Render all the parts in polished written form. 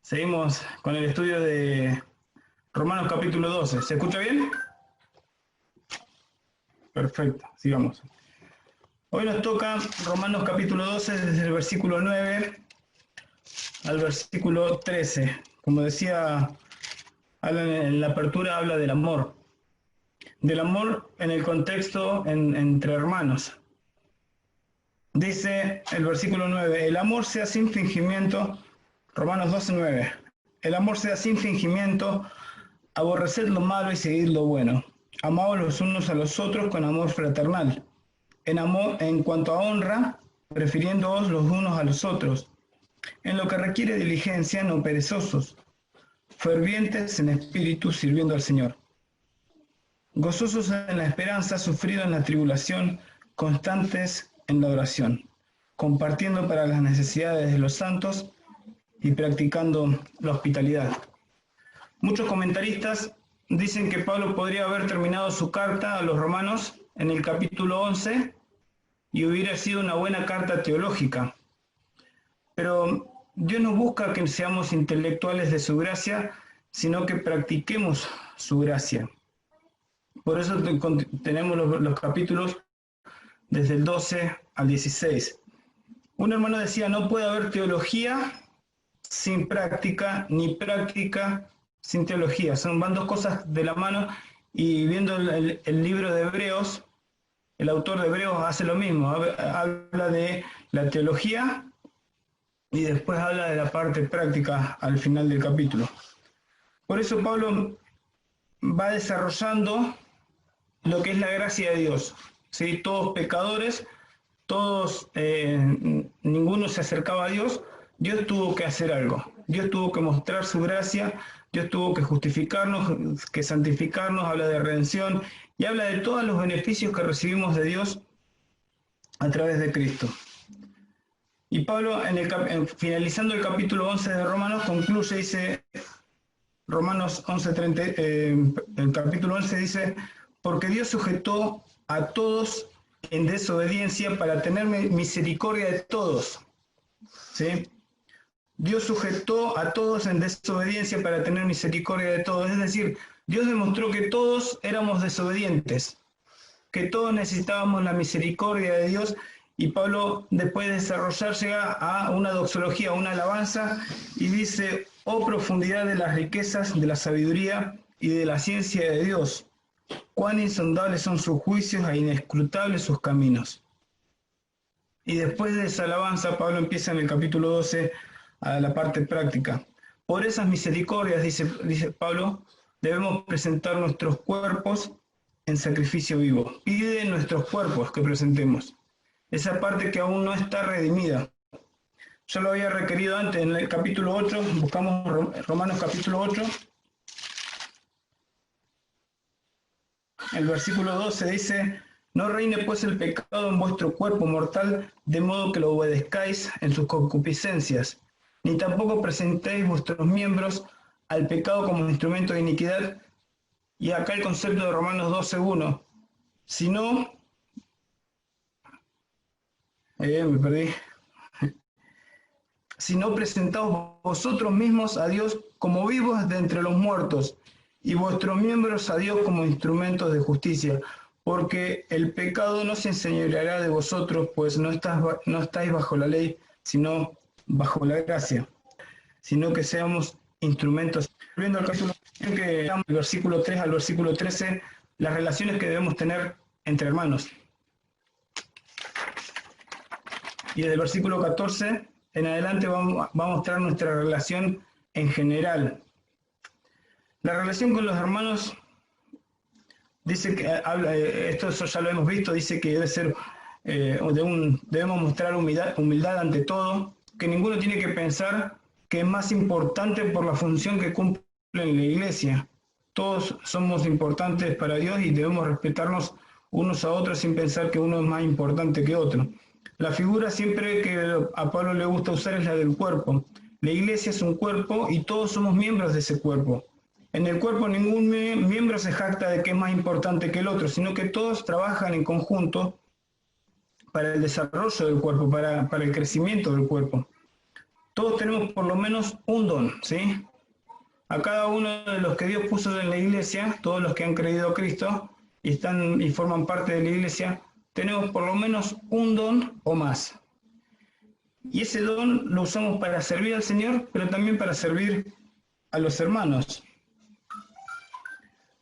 Seguimos con el estudio de Romanos capítulo 12. ¿Se escucha bien? Perfecto, sigamos. Hoy nos toca Romanos capítulo 12 desde el versículo 9 al versículo 13. Como decía, en la apertura habla del amor. Del amor en el contexto entre hermanos. Dice el versículo 9, el amor sea sin fingimiento, Romanos 12, 9. El amor sea sin fingimiento, aborreced lo malo y seguid lo bueno. Amaos los unos a los otros con amor fraternal. En cuanto a honra, prefiriéndoos los unos a los otros. En lo que requiere diligencia, no perezosos, fervientes en espíritu, sirviendo al Señor. Gozosos en la esperanza, sufridos en la tribulación, constantes en la oración, compartiendo para las necesidades de los santos y practicando la hospitalidad. Muchos comentaristas dicen que Pablo podría haber terminado su carta a los romanos en el capítulo 11 y hubiera sido una buena carta teológica. Pero Dios no busca que seamos intelectuales de su gracia, sino que practiquemos su gracia. Por eso tenemos los capítulos desde el 12 al 16. Un hermano decía, no puede haber teología sin práctica, ni práctica sin teología. Van dos cosas de la mano, y viendo el libro de Hebreos, el autor de Hebreos hace lo mismo, habla de la teología y después habla de la parte práctica al final del capítulo. Por eso Pablo va desarrollando lo que es la gracia de Dios. ¿Sí? Todos pecadores, todos, ninguno se acercaba a Dios. Dios tuvo que hacer algo. Dios tuvo que mostrar su gracia. Dios tuvo que justificarnos, que santificarnos. Habla de redención y habla de todos los beneficios que recibimos de Dios a través de Cristo. Y Pablo, finalizando el capítulo 11 de Romanos, concluye, dice, Romanos 11:30, el capítulo 11 dice, porque Dios sujetó a todos en desobediencia para tener misericordia de todos. ¿Sí? Dios sujetó a todos en desobediencia para tener misericordia de todos. Es decir, Dios demostró que todos éramos desobedientes, que todos necesitábamos la misericordia de Dios. Y Pablo, después de desarrollar, llega a una doxología, una alabanza, y dice, oh profundidad de las riquezas, de la sabiduría y de la ciencia de Dios, cuán insondables son sus juicios e inescrutables sus caminos. Y después de esa alabanza, Pablo empieza en el capítulo 12 a la parte práctica. Por esas misericordias, dice Pablo, debemos presentar nuestros cuerpos en sacrificio vivo. Pide nuestros cuerpos que presentemos. Esa parte que aún no está redimida. Yo lo había requerido antes en el capítulo 8, buscamos Romanos capítulo 8. El versículo 12 dice, no reine pues el pecado en vuestro cuerpo mortal, de modo que lo obedezcáis en sus concupiscencias, ni tampoco presentéis vuestros miembros al pecado como instrumento de iniquidad. Y acá el concepto de Romanos 12:1, sino, me perdí, sino presentaos vosotros mismos a Dios como vivos de entre los muertos, y vuestros miembros a Dios como instrumentos de justicia, porque el pecado no se enseñoreará de vosotros, pues no estáis bajo la ley, sino bajo la gracia, sino que seamos instrumentos. Viendo el capítulo, del versículo 3 al versículo 13, las relaciones que debemos tener entre hermanos. Y desde el versículo 14 en adelante va a mostrar nuestra relación en general. La relación con los hermanos, dice que esto ya lo hemos visto, dice que debe ser debemos mostrar humildad ante todo, que ninguno tiene que pensar que es más importante por la función que cumple en la iglesia. Todos somos importantes para Dios y debemos respetarnos unos a otros sin pensar que uno es más importante que otro. La figura siempre que a Pablo le gusta usar es la del cuerpo. La iglesia es un cuerpo y todos somos miembros de ese cuerpo. En el cuerpo ningún miembro se jacta de que es más importante que el otro, sino que todos trabajan en conjunto para el desarrollo del cuerpo, para el crecimiento del cuerpo. Todos tenemos por lo menos un don, ¿sí? A cada uno de los que Dios puso en la iglesia, todos los que han creído a Cristo y están y forman parte de la iglesia, tenemos por lo menos un don o más. Y ese don lo usamos para servir al Señor, pero también para servir a los hermanos.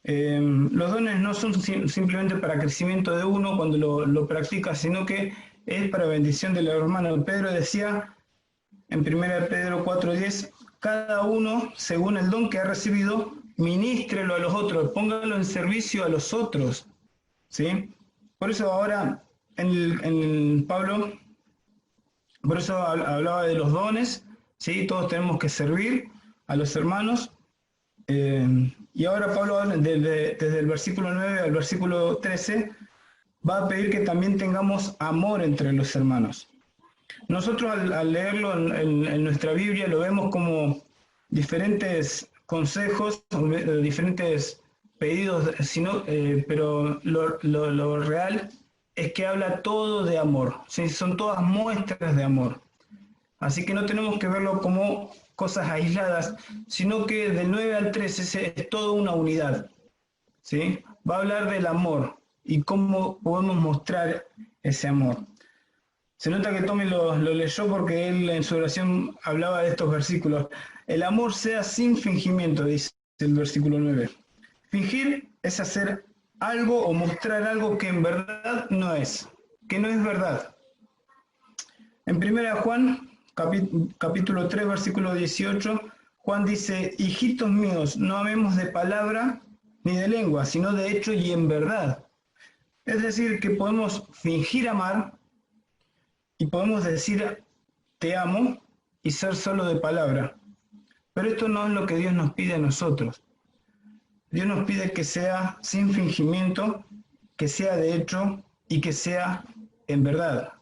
Los dones no son simplemente para crecimiento de uno cuando lo practica, sino que es para bendición de los hermanos. Pedro decía en 1 Pedro 4:10, cada uno, según el don que ha recibido, ministrelo a los otros, póngalo en servicio a los otros, ¿sí? Por eso ahora Pablo, por eso hablaba de los dones, ¿sí? Todos tenemos que servir a los hermanos. Y ahora Pablo, desde el versículo 9 al versículo 13, va a pedir que también tengamos amor entre los hermanos. Nosotros al leerlo en nuestra Biblia lo vemos como diferentes consejos, diferentes pedidos, pero lo real es que habla todo de amor, ¿sí? Son todas muestras de amor. Así que no tenemos que verlo como cosas aisladas, sino que del 9 al 13 es toda una unidad, ¿sí? Va a hablar del amor y cómo podemos mostrar ese amor. Se nota que Tommy lo leyó porque él en su oración hablaba de estos versículos. El amor sea sin fingimiento, dice el versículo 9. Fingir es hacer algo o mostrar algo que en verdad no es, que no es verdad. En 1 Juan, capítulo 3, versículo 18, Juan dice, hijitos míos, no amemos de palabra ni de lengua, sino de hecho y en verdad. Es decir, que podemos fingir amar, y podemos decir te amo y ser solo de palabra. Pero esto no es lo que Dios nos pide a nosotros. Dios nos pide que sea sin fingimiento, que sea de hecho y que sea en verdad.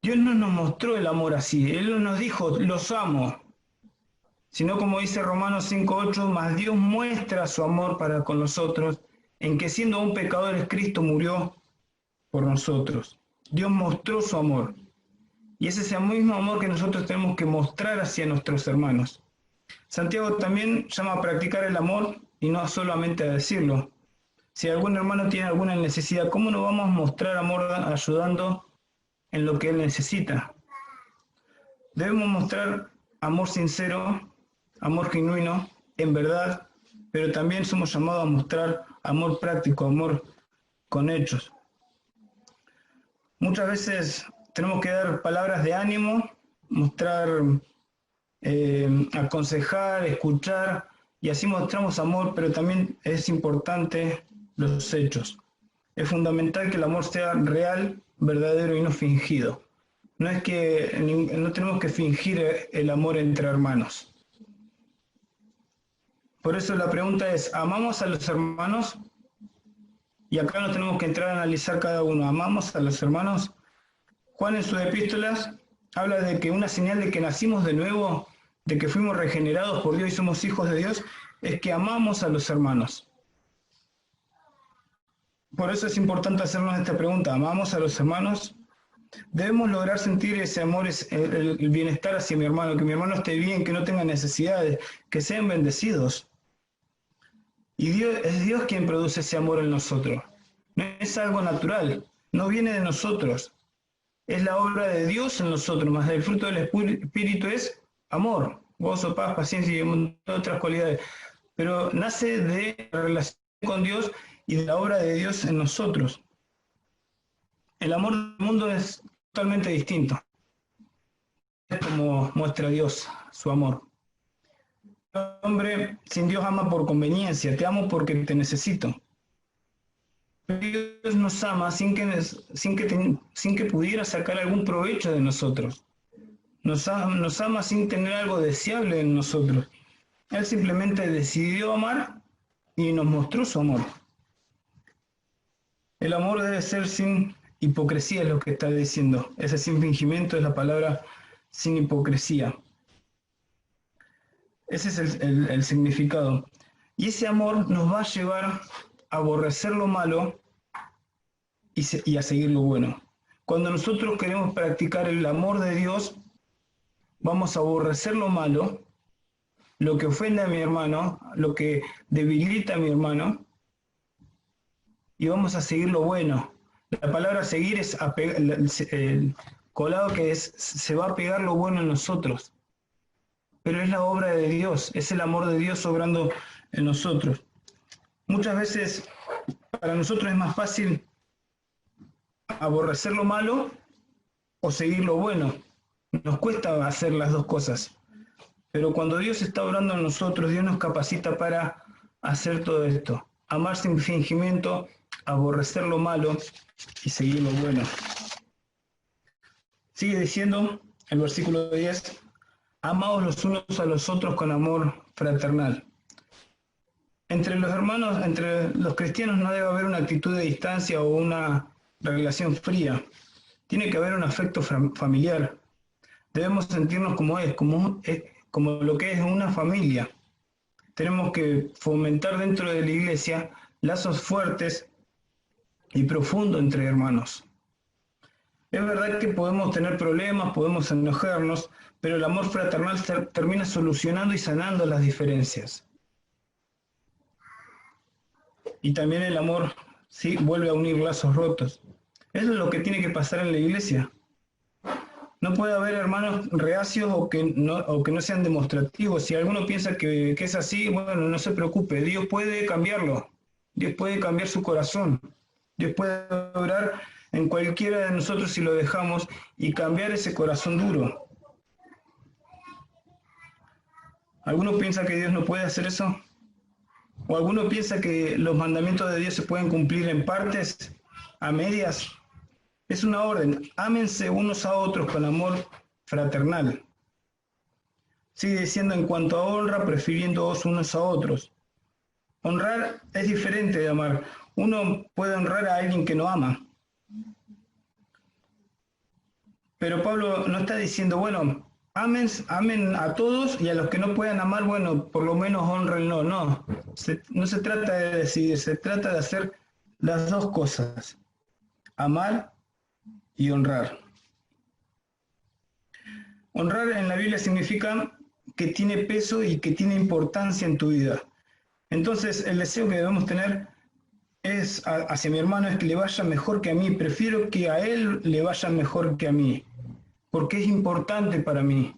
Dios no nos mostró el amor así. Él no nos dijo, los amo. Sino como dice Romanos 5:8, más Dios muestra su amor para con nosotros, en que siendo aún pecadores, Cristo murió por nosotros. Dios mostró su amor. Y es ese mismo amor que nosotros tenemos que mostrar hacia nuestros hermanos. Santiago también llama a practicar el amor y no solamente a decirlo. Si algún hermano tiene alguna necesidad, ¿cómo no vamos a mostrar amor ayudando en lo que él necesita? Debemos mostrar amor sincero, amor genuino, en verdad, pero también somos llamados a mostrar amor práctico, amor con hechos. Muchas veces tenemos que dar palabras de ánimo, mostrar, aconsejar, escuchar, y así mostramos amor, pero también es importante los hechos. Es fundamental que el amor sea real, verdadero y no fingido. No tenemos que fingir el amor entre hermanos. Por eso la pregunta es, ¿amamos a los hermanos? Y acá no tenemos que entrar a analizar cada uno. ¿Amamos a los hermanos? Juan en sus epístolas habla de que una señal de que nacimos de nuevo, de que fuimos regenerados por Dios y somos hijos de Dios, es que amamos a los hermanos. Por eso es importante hacernos esta pregunta. ¿Amamos a los hermanos? Debemos lograr sentir ese amor, el bienestar hacia mi hermano, que mi hermano esté bien, que no tenga necesidades, que sean bendecidos. Y es Dios quien produce ese amor en nosotros. No es algo natural, no viene de nosotros. Es la obra de Dios en nosotros, más el fruto del Espíritu es amor, gozo, paz, paciencia y un montón de otras cualidades. Pero nace de la relación con Dios y de la obra de Dios en nosotros. El amor del mundo es totalmente distinto. Es como muestra Dios su amor. El hombre sin Dios ama por conveniencia, te amo porque te necesito. Dios nos ama sin que pudiera sacar algún provecho de nosotros. Nos ama sin tener algo deseable en nosotros. Él simplemente decidió amar y nos mostró su amor. El amor debe ser sin hipocresía, es lo que está diciendo. Ese sin fingimiento es la palabra sin hipocresía. Ese es el significado. Y ese amor nos va a llevar a aborrecer lo malo y a seguir lo bueno. Cuando nosotros queremos practicar el amor de Dios, vamos a aborrecer lo malo, lo que ofende a mi hermano, lo que debilita a mi hermano, y vamos a seguir lo bueno. La palabra seguir es el colado que es, se va a pegar lo bueno en nosotros, pero es la obra de Dios, es el amor de Dios obrando en nosotros. Muchas veces para nosotros es más fácil aborrecer lo malo o seguir lo bueno. Nos cuesta hacer las dos cosas. Pero cuando Dios está obrando en nosotros, Dios nos capacita para hacer todo esto. Amar sin fingimiento, aborrecer lo malo y seguir lo bueno. Sigue diciendo el versículo 10, amaos los unos a los otros con amor fraternal. Entre los hermanos, entre los cristianos no debe haber una actitud de distancia o una relación fría. Tiene que haber un afecto familiar. Debemos sentirnos como lo que es una familia. Tenemos que fomentar dentro de la iglesia lazos fuertes y profundos entre hermanos. Es verdad que podemos tener problemas, podemos enojarnos, pero el amor fraternal termina solucionando y sanando las diferencias. Y también el amor sí vuelve a unir lazos rotos. Eso es lo que tiene que pasar en la iglesia. No puede haber hermanos reacios o que no sean demostrativos. Si alguno piensa que es así, bueno, no se preocupe. Dios puede cambiarlo. Dios puede cambiar su corazón. Dios puede obrar en cualquiera de nosotros si lo dejamos y cambiar ese corazón duro. ¿Alguno piensa que Dios no puede hacer eso? ¿O alguno piensa que los mandamientos de Dios se pueden cumplir en partes, a medias? Es una orden. Ámense unos a otros con amor fraternal. Sigue diciendo en cuanto a honra, prefiriéndoos unos a otros. Honrar es diferente de amar. Uno puede honrar a alguien que no ama. Pero Pablo no está diciendo, bueno, amen a todos y a los que no puedan amar, bueno, por lo menos honrenlo. No, no se trata de decidir, se trata de hacer las dos cosas. Amar y honrar. Honrar en la Biblia significa que tiene peso y que tiene importancia en tu vida. Entonces, el deseo que debemos tener es hacia mi hermano es que le vaya mejor que a mí. Prefiero que a él le vaya mejor que a mí, porque es importante para mí.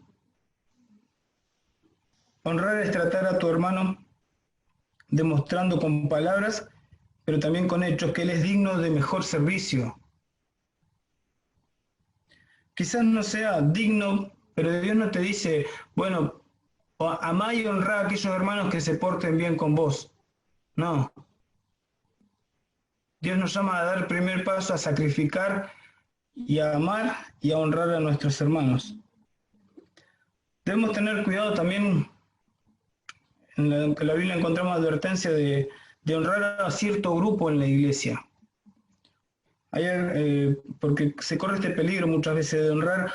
Honrar es tratar a tu hermano demostrando con palabras, pero también con hechos, que él es digno de mejor servicio. Quizás no sea digno, pero Dios no te dice, bueno, amá y honrá a aquellos hermanos que se porten bien con vos. No. Dios nos llama a dar el primer paso, a sacrificar y a amar y a honrar a nuestros hermanos. Debemos tener cuidado también, en la Biblia encontramos advertencia de honrar a cierto grupo en la iglesia. Porque se corre este peligro muchas veces de honrar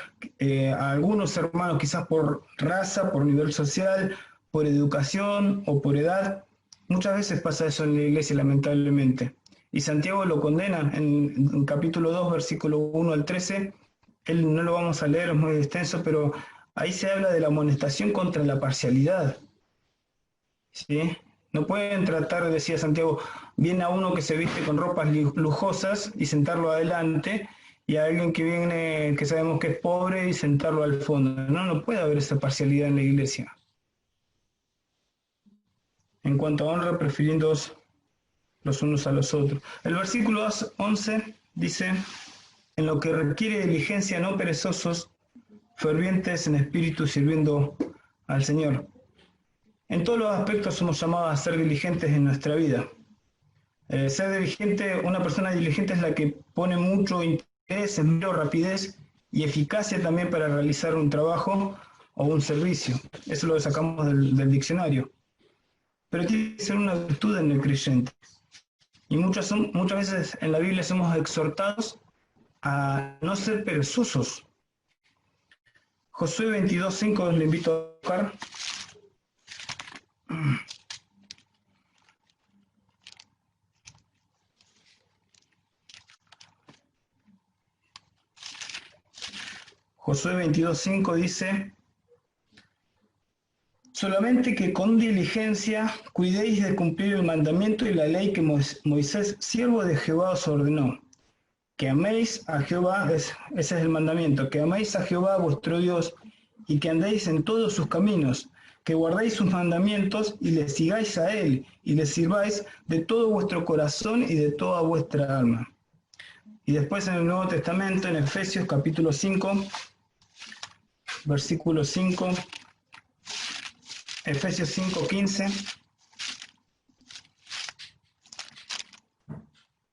a algunos hermanos, quizás por raza, por nivel social, por educación o por edad. Muchas veces pasa eso en la iglesia, lamentablemente. Y Santiago lo condena en capítulo 2, versículo 1 al 13. Él no lo vamos a leer, es muy extenso, pero ahí se habla de la amonestación contra la parcialidad. ¿Sí? No pueden tratar, decía Santiago, bien a uno que se viste con ropas lujosas y sentarlo adelante, y a alguien que viene, que sabemos que es pobre, y sentarlo al fondo. No puede haber esa parcialidad en la iglesia. En cuanto a honra, prefiriendo los unos a los otros. El versículo 11 dice, en lo que requiere diligencia, no perezosos, fervientes en espíritu, sirviendo al Señor. En todos los aspectos somos llamados a ser diligentes en nuestra vida. Ser diligente, una persona diligente es la que pone mucho interés, esmero, rapidez y eficacia también para realizar un trabajo o un servicio. Eso lo sacamos del diccionario. Pero tiene que ser una virtud en el creyente. Y muchas veces en la Biblia somos exhortados a no ser perezosos. Josué 22:5 le invito a buscar. Josué 22:5 dice, Solamente que con diligencia cuidéis de cumplir el mandamiento y la ley que Moisés, siervo de Jehová, os ordenó. Que améis a Jehová, ese es el mandamiento, que améis a Jehová vuestro Dios y que andéis en todos sus caminos, que guardéis sus mandamientos y le sigáis a él y le sirváis de todo vuestro corazón y de toda vuestra alma. Y después en el Nuevo Testamento, en Efesios capítulo 5, versículo 5, Efesios 5:15,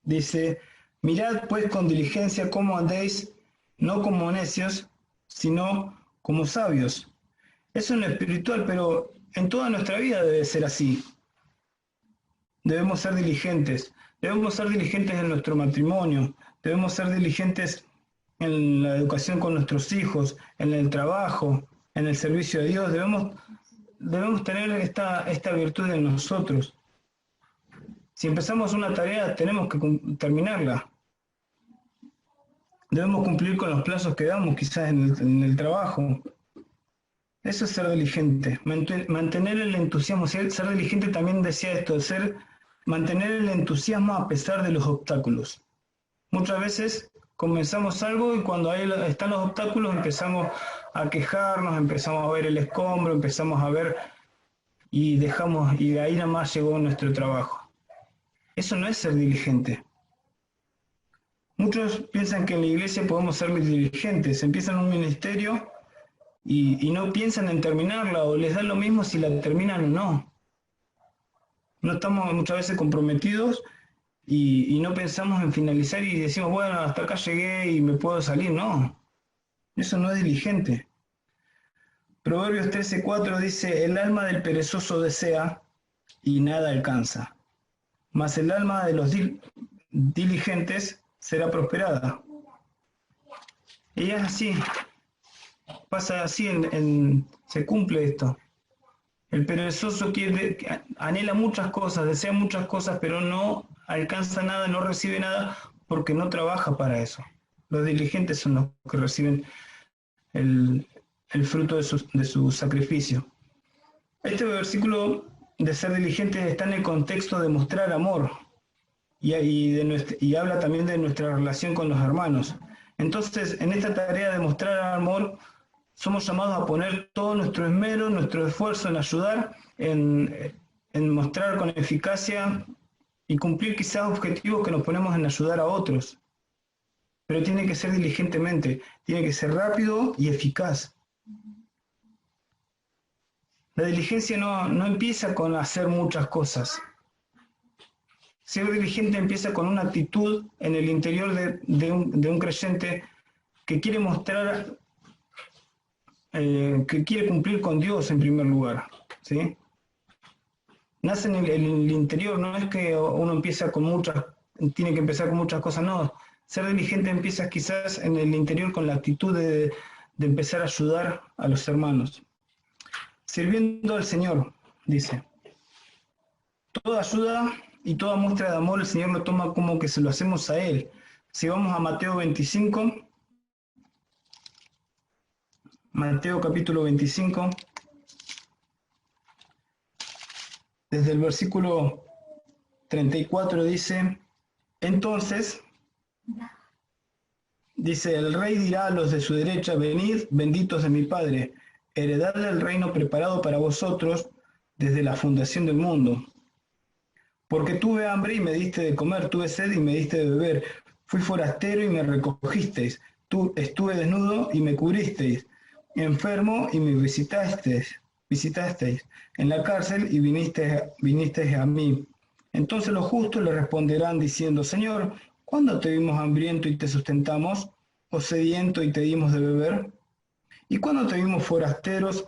dice: mirad pues con diligencia cómo andéis, no como necios, sino como sabios. Eso en lo espiritual, pero en toda nuestra vida debe ser así. Debemos ser diligentes. Debemos ser diligentes en nuestro matrimonio. Debemos ser diligentes en la educación con nuestros hijos, en el trabajo, en el servicio a Dios. Debemos tener esta virtud en nosotros. Si empezamos una tarea, tenemos que terminarla. Debemos cumplir con los plazos que damos, quizás en el trabajo. Eso es ser diligente. Mantener el entusiasmo. Ser diligente también decía esto, mantener el entusiasmo a pesar de los obstáculos. Muchas veces comenzamos algo y cuando ahí están los obstáculos empezamos a quejarnos, empezamos a ver el escombro, empezamos a ver y de ahí nada más llegó nuestro trabajo. Eso no es ser diligente. Muchos piensan que en la iglesia podemos ser diligentes, empiezan un ministerio y no piensan en terminarla o les da lo mismo si la terminan o no. No estamos muchas veces comprometidos y no pensamos en finalizar y decimos, bueno, hasta acá llegué y me puedo salir. No, eso no es diligente. Proverbios 13:4 dice: el alma del perezoso desea y nada alcanza, mas el alma de los diligentes será prosperada. Y es así, pasa así, se cumple esto. El perezoso anhela muchas cosas, desea muchas cosas, pero no alcanza nada, no recibe nada porque no trabaja para eso. Los diligentes son los que reciben el fruto de su sacrificio. Este versículo de ser diligentes está en el contexto de mostrar amor y habla también de nuestra relación con los hermanos. Entonces, en esta tarea de mostrar amor, somos llamados a poner todo nuestro esmero, nuestro esfuerzo en ayudar, en mostrar con eficacia y cumplir quizás objetivos que nos ponemos en ayudar a otros. Pero tiene que ser diligentemente, tiene que ser rápido y eficaz. La diligencia no empieza con hacer muchas cosas. Ser diligente empieza con una actitud en el interior de un creyente que quiere mostrar, que quiere cumplir con Dios en primer lugar, ¿sí? Nace en el interior, no es que uno tiene que empezar con muchas cosas, no. Ser diligente empieza quizás en el interior con la actitud de empezar a ayudar a los hermanos. Sirviendo al Señor, dice. Toda ayuda y toda muestra de amor el Señor lo toma como que se lo hacemos a Él. Si vamos a Mateo 25, Mateo capítulo 25, desde el versículo 34 dice: entonces, dice, el rey dirá a los de su derecha: venid, benditos de mi Padre, heredad del reino preparado para vosotros desde la fundación del mundo. Porque tuve hambre y me diste de comer, tuve sed y me diste de beber, fui forastero y me recogisteis, estuve desnudo y me cubristeis, enfermo y me visitasteis, en la cárcel y vinisteis a mí. Entonces los justos le responderán diciendo: Señor, ¿cuándo te vimos hambriento y te sustentamos, o sediento y te dimos de beber? ¿Y cuándo te vimos forasteros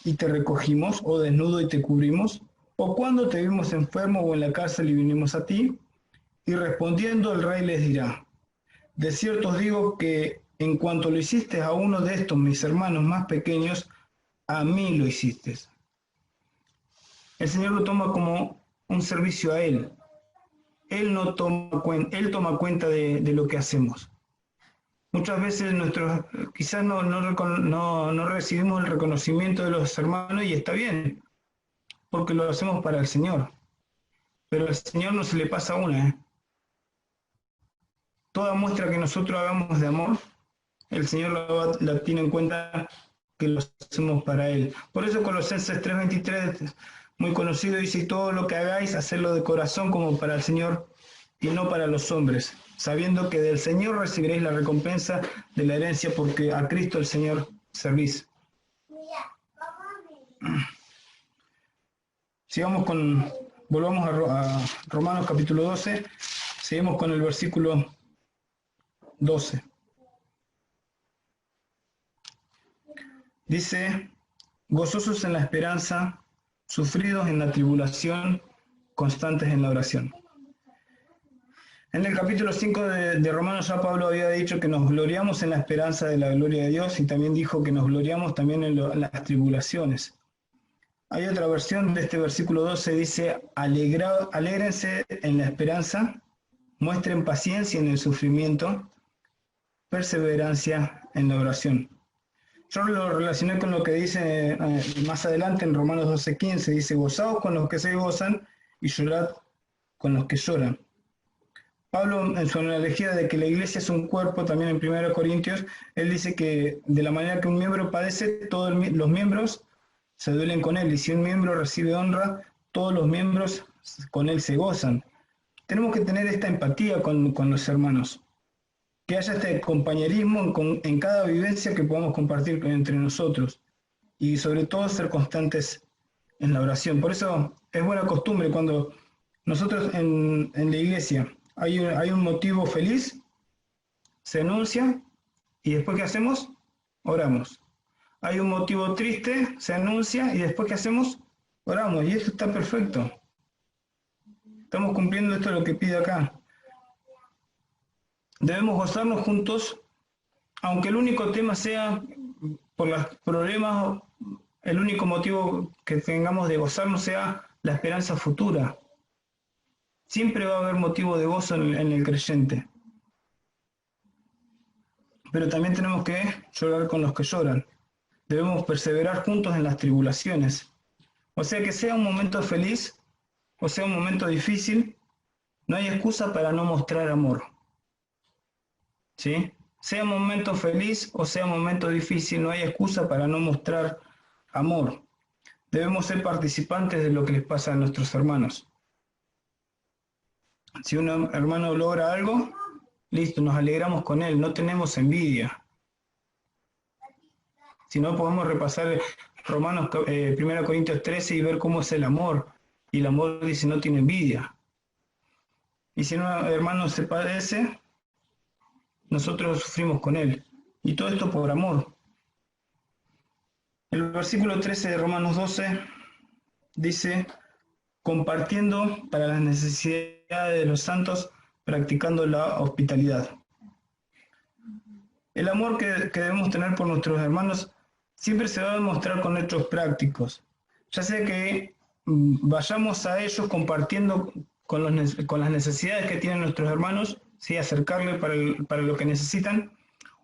y te recogimos, o desnudo y te cubrimos? ¿O cuándo te vimos enfermo o en la cárcel y vinimos a ti? Y respondiendo el rey les dirá: de cierto os digo que en cuanto lo hiciste a uno de estos mis hermanos más pequeños, a mí lo hiciste. El Señor lo toma como un servicio a Él. Él toma cuenta de lo que hacemos. Muchas veces quizás no recibimos el reconocimiento de los hermanos y está bien, porque lo hacemos para el Señor. Pero al Señor no se le pasa una, ¿eh? Toda muestra que nosotros hagamos de amor, el Señor la tiene en cuenta que lo hacemos para Él. Por eso Colosenses 3:23, muy conocido, dice: todo lo que hagáis, hacedlo de corazón como para el Señor y no para los hombres, sabiendo que del Señor recibiréis la recompensa de la herencia, porque a Cristo el Señor servís. Volvamos a Romanos capítulo 12, seguimos con el versículo 12. Dice: gozosos en la esperanza, sufridos en la tribulación, constantes en la oración. En el capítulo 5 de Romanos ya Pablo había dicho que nos gloriamos en la esperanza de la gloria de Dios, y también dijo que nos gloriamos también en las tribulaciones. Hay otra versión de este versículo 12, dice: alégrense en la esperanza, muestren paciencia en el sufrimiento, perseverancia en la oración. Yo lo relacioné con lo que dice más adelante en Romanos 12:15, dice: gozaos con los que se gozan y llorad con los que lloran. Pablo, en su analogía de que la iglesia es un cuerpo, también en 1 Corintios, él dice que de la manera que un miembro padece, todos los miembros se duelen con él, y si un miembro recibe honra, todos los miembros con él se gozan. Tenemos que tener esta empatía con los hermanos, que haya este compañerismo en cada vivencia que podamos compartir entre nosotros, y sobre todo ser constantes en la oración. Por eso es buena costumbre cuando nosotros en la iglesia hay un motivo feliz, se anuncia, y después ¿qué hacemos? Oramos. Hay un motivo triste, se anuncia, y después ¿qué hacemos? Oramos. Y esto está perfecto. Estamos cumpliendo esto lo que pide acá. Debemos gozarnos juntos, aunque el único tema sea por los problemas, el único motivo que tengamos de gozarnos sea la esperanza futura. Siempre va a haber motivo de gozo en el creyente. Pero también tenemos que llorar con los que lloran. Debemos perseverar juntos en las tribulaciones. O sea, que sea un momento feliz o sea un momento difícil, no hay excusa para no mostrar amor. ¿Sí? Sea un momento feliz o sea un momento difícil, no hay excusa para no mostrar amor. Debemos ser participantes de lo que les pasa a nuestros hermanos. Si un hermano logra algo, listo, nos alegramos con él, no tenemos envidia. Si no, podemos repasar Romanos 1 Corintios 13 y ver cómo es el amor. Y el amor dice: no tiene envidia. Y si un hermano se padece, nosotros sufrimos con él. Y todo esto por amor. El versículo 13 de Romanos 12 dice: compartiendo para las necesidades de los santos, practicando la hospitalidad. El amor que debemos tener por nuestros hermanos siempre se va a demostrar con hechos prácticos. Ya sea que vayamos a ellos compartiendo con las necesidades que tienen nuestros hermanos, ¿sí? Acercarles para lo que necesitan,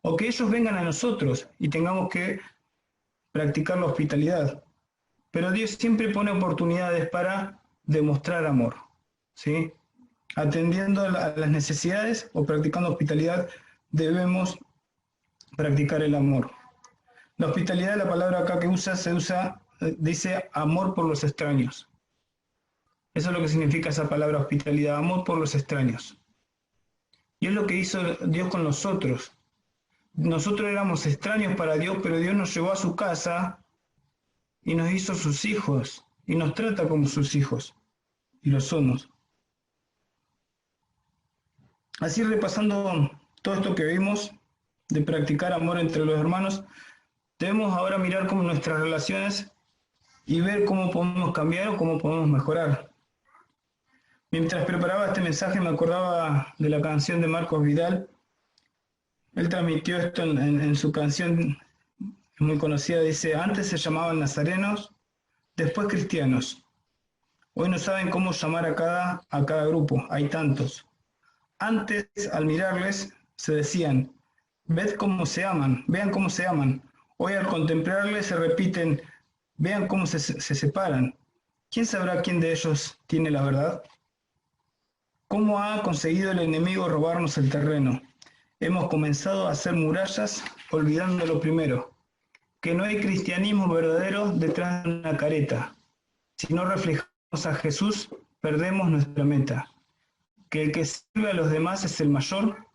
o que ellos vengan a nosotros y tengamos que practicar la hospitalidad. Pero Dios siempre pone oportunidades para demostrar amor, ¿sí? Atendiendo a las necesidades o practicando hospitalidad, debemos practicar el amor. La hospitalidad, la palabra acá que dice amor por los extraños. Eso es lo que significa esa palabra hospitalidad, amor por los extraños. Y es lo que hizo Dios con nosotros. Nosotros éramos extraños para Dios, pero Dios nos llevó a su casa y nos hizo sus hijos, y nos trata como sus hijos, y lo somos. Así, repasando todo esto que vimos de practicar amor entre los hermanos, debemos ahora mirar cómo nuestras relaciones y ver cómo podemos cambiar o cómo podemos mejorar. Mientras preparaba este mensaje me acordaba de la canción de Marcos Vidal. Él transmitió esto en su canción muy conocida, dice: antes se llamaban nazarenos, después cristianos. Hoy no saben cómo llamar a cada grupo, hay tantos. Antes, al mirarles, se decían: Ved cómo se aman, vean cómo se aman. Hoy al contemplarles se repiten, vean cómo se separan. ¿Quién sabrá quién de ellos tiene la verdad? ¿Cómo ha conseguido el enemigo robarnos el terreno? Hemos comenzado a hacer murallas olvidando lo primero, que no hay cristianismo verdadero detrás de una careta. Si no reflejamos a Jesús, perdemos nuestra meta. Que el que sirve a los demás es el mayor,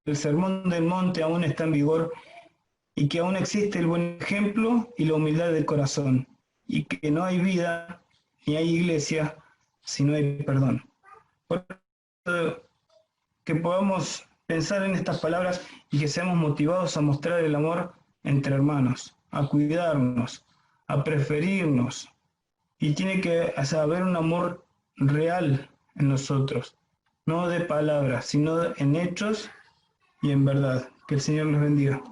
el sermón del monte aún está en vigor y que aún existe el buen ejemplo y la humildad del corazón y que no hay vida ni hay iglesia si no hay perdón. Por eso, que podamos pensar en estas palabras y que seamos motivados a mostrar el amor entre hermanos, a cuidarnos, a preferirnos. Y tiene que haber un amor real en nosotros, no de palabras, sino en hechos y en verdad. Que el Señor los bendiga.